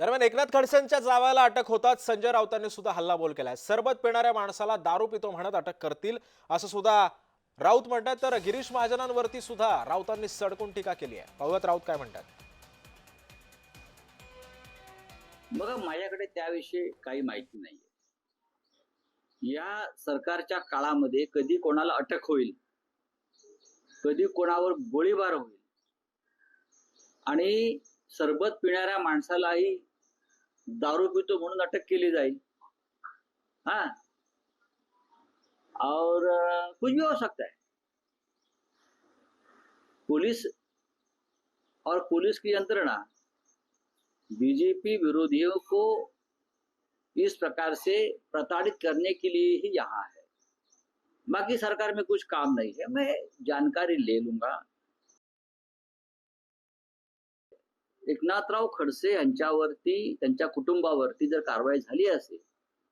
दरम्यान एकनाथ खडसेंच्या जावाला अटक होताच संजय राऊतांनी सुद्धा हल्लाबोल केलाय। सरबत पिणाऱ्या माणसाला दारू पितो म्हणत अटक करतील असं सुद्धा राऊत म्हणतात। तर गिरीश महाजनांवरती सुद्धा राऊतांनी सडकून टीका केली आहे। पाहूयात राऊत काय म्हणतात। बघा, माझ्याकडे त्याविषयी काही माहिती नाहीये। या सरकारच्या काळामध्ये कधी कोणाला अटक होईल, कधी कोणावर गोळीबार होईल आणि सरबत पिणाऱ्या माणसालाही दारू पितो म्हणून अटक केली जाईल। हाँ, और कुछ भी हो सकता है। पुलिस और पुलिस की यंत्रणा बीजेपी विरोधियों को इस प्रकार से प्रताड़ित करने के लिए ही यहाँ है। बाकी सरकार में कुछ काम नहीं है। मैं जानकारी ले लूंगा। एकनाथराव खडसे यांच्यावरती, त्यांच्या कुटुंबावरती जर कारवाई झाली असेल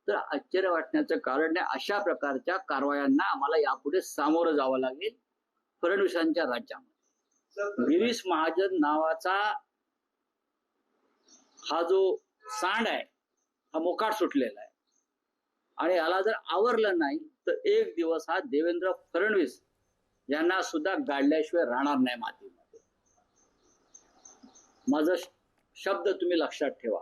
तर आश्चर्य वाटण्याचं कारण नाही। अशा प्रकारच्या कारवायांना आम्हाला यापुढे सामोरं जावं लागेल फडणवीसांच्या राज्यामध्ये। गिरीश महाजन नावाचा हा जो सांड आहे, हा मोकाट सुटलेला आहे आणि याला जर आवरलं नाही तर एक दिवस हा देवेंद्र फडणवीस यांना सुद्धा गाडल्याशिवाय राहणार नाही मातीमध्ये। माझा शब्द तुम्ही लक्षात ठेवा।